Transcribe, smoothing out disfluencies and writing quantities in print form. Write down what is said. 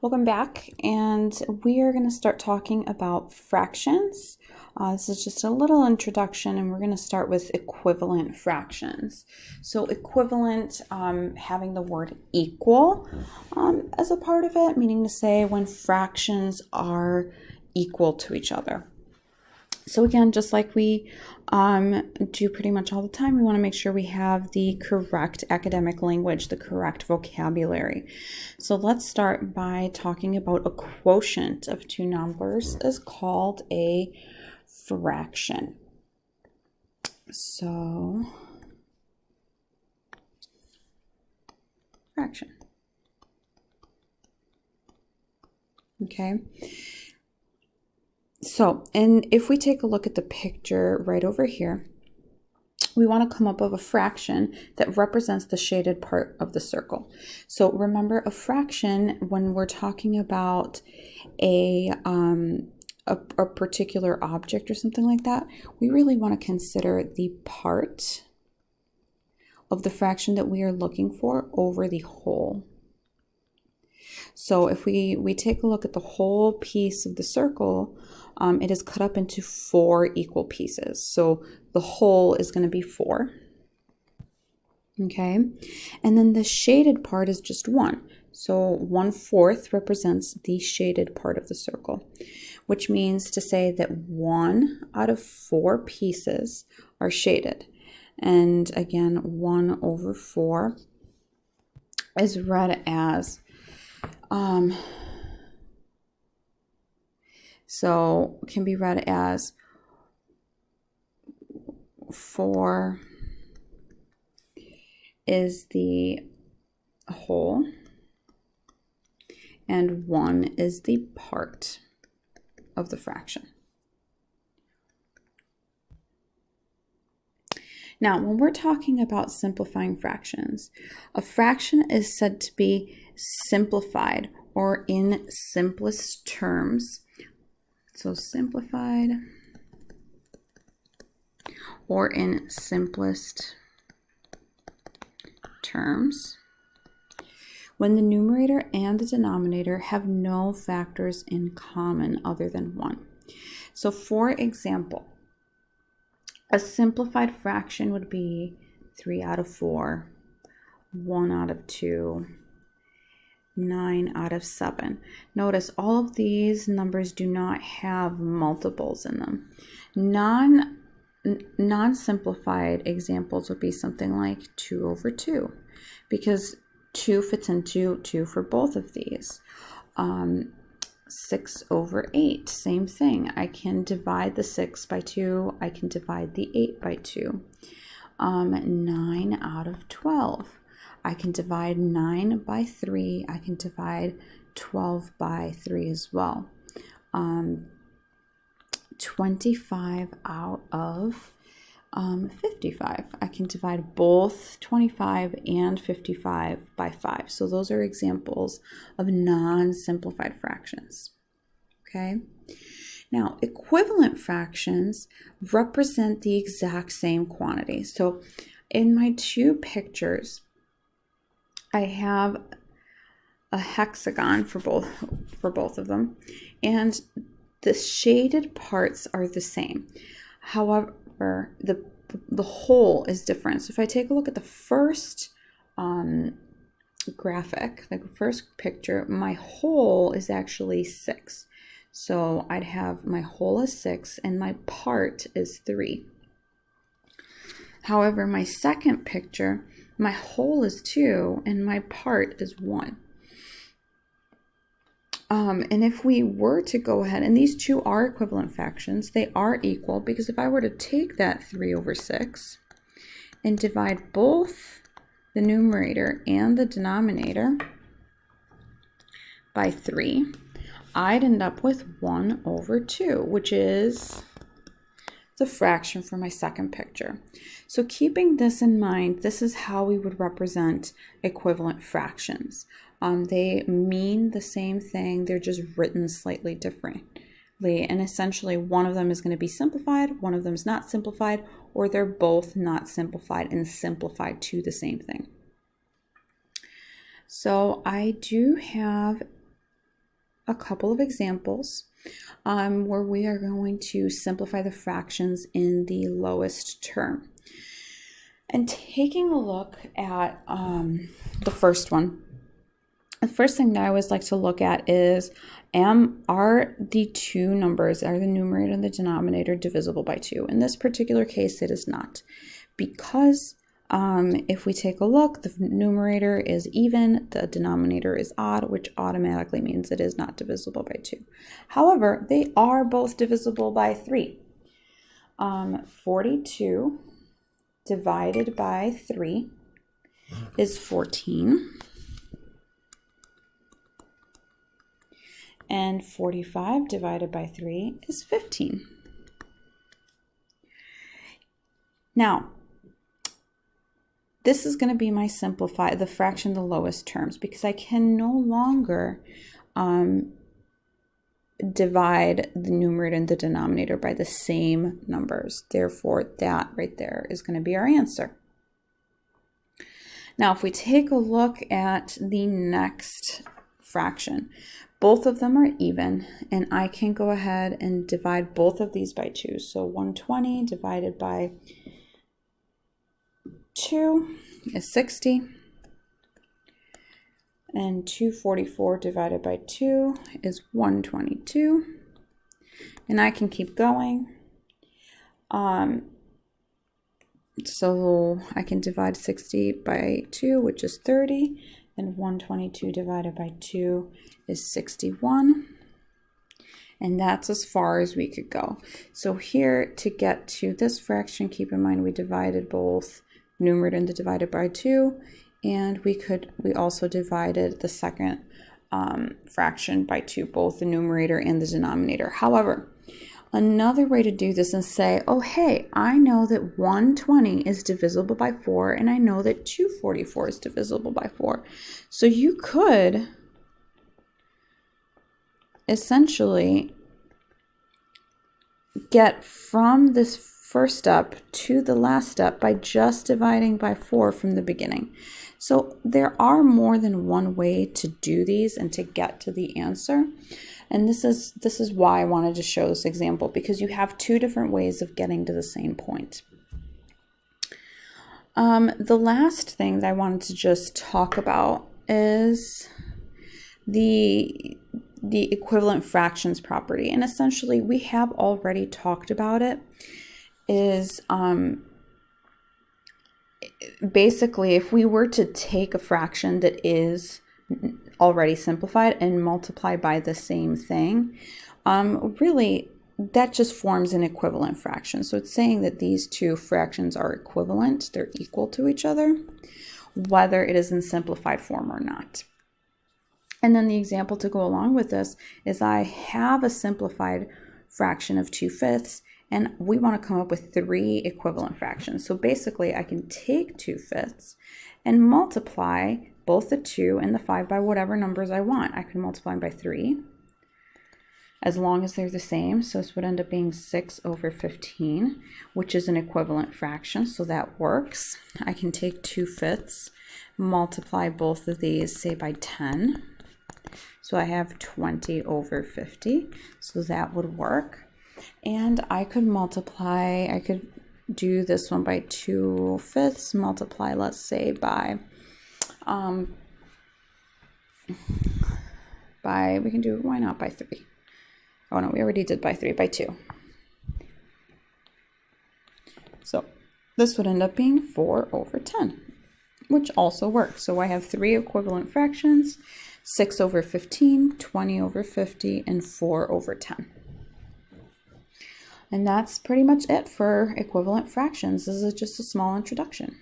Welcome back, and we are going to start talking about fractions. This is just a little introduction, and we're going to start with equivalent fractions. So equivalent, having the word equal as a part of it, meaning to say when fractions are equal to each other. So again, just like we do pretty much all the time, we want to make sure we have the correct academic language, the correct vocabulary. So let's start by talking about a quotient of two numbers is called a fraction. So, fraction. Okay. So, and if we take a look at the picture right over here, we want to come up with a fraction that represents the shaded part of the circle. So remember, a fraction, when we're talking about a particular object or something like that, we really want to consider the part of the fraction that we are looking for over the whole. So if we take a look at the whole piece of the circle, it is cut up into 4 equal pieces. So the whole is going to be 4. Okay, and then the shaded part is just 1. So 1/4 represents the shaded part of the circle, which means to say that 1 out of 4 pieces are shaded. And again, 1/4 is read as so can be read as 4 is the whole and 1 is the part of the fraction. Now, when we're talking about simplifying fractions, a fraction is said to be simplified or in simplest terms. So simplified or in simplest terms when the numerator and the denominator have no factors in common other than 1. So for example, a simplified fraction would be 3 out of 4, 1 out of 2, 9 out of 7. Notice all of these numbers do not have multiples in them. Non-simplified examples would be something like 2/2, because 2 fits into 2 for both of these. 6/8, same thing. I can divide the 6 by 2. I can divide the 8 by 2. 9 out of 12. I can divide 9 by 3. I can divide 12 by 3 as well. 25 out of 55. I can divide both 25 and 55 by 5. So those are examples of non-simplified fractions. Okay. Now, equivalent fractions represent the exact same quantity. So in my two pictures, I have a hexagon for both of them, and the shaded parts are the same. However, the whole is different. So if I take a look at the first graphic, the first picture, my whole is actually 6. So I'd have my whole is 6 and my part is 3. However, my second picture, my whole is 2 and my part is 1. And if we were to go ahead, and these two are equivalent fractions, they are equal, because if I were to take that 3/6 and divide both the numerator and the denominator by 3, I'd end up with 1/2, which is the fraction for my second picture. So keeping this in mind, this is how we would represent equivalent fractions. They mean the same thing, they're just written slightly differently. And essentially, one of them is going to be simplified, one of them is not simplified, or they're both not simplified and simplified to the same thing. So I do have a couple of examples where we are going to simplify the fractions in the lowest term. And taking a look at the first one, the first thing that I always like to look at is, are the two numbers, are the numerator and the denominator divisible by 2? In this particular case, it is not, because if we take a look, the numerator is even, the denominator is odd, which automatically means it is not divisible by 2. However, they are both divisible by 3. 42 divided by 3 is 14. And 45 divided by 3 is 15. Now, this is going to be my the fraction the lowest terms, because I can no longer divide the numerator and the denominator by the same numbers. Therefore, that right there is going to be our answer. Now, if we take a look at the next fraction, both of them are even, and I can go ahead and divide both of these by 2. So 120 divided by 2 is 60, and 244 divided by 2 is 122, and I can keep going. So I can divide 60 by 2, which is 30, and 122 divided by 2 is 61. And that's as far as we could go. So here, to get to this fraction, keep in mind we divided both numerator and the divided by 2, and we also divided the second fraction by 2, both the numerator and the denominator. However, another way to do this is say, oh hey, I know that 120 is divisible by 4, and I know that 244 is divisible by 4. So you could essentially get from this first step to the last step by just dividing by 4 from the beginning. So there are more than one way to do these and to get to the answer. And this is why I wanted to show this example, because you have two different ways of getting to the same point. The last thing that I wanted to just talk about is the equivalent fractions property. And essentially, we have already talked about it, is basically if we were to take a fraction that is already simplified and multiply by the same thing, really that just forms an equivalent fraction. So it's saying that these two fractions are equivalent, they're equal to each other, whether it is in simplified form or not. And then the example to go along with this is I have a simplified fraction of 2/5, and we want to come up with 3 equivalent fractions. So basically I can take 2/5 and multiply both the 2 and the 5 by whatever numbers I want. I can multiply them by 3 as long as they're the same. So this would end up being 6/15, which is an equivalent fraction, so that works. I can take 2/5, multiply both of these, say by 10. So I have 20/50, so that would work. And I could do this one by 2/5, multiply, let's say by we can do, why not by 3? Oh no, we already did by 3, by 2. So this would end up being 4/10, which also works. So I have 3 equivalent fractions: 6/15, 20/50, and 4/10. And that's pretty much it for equivalent fractions. This is just a small introduction.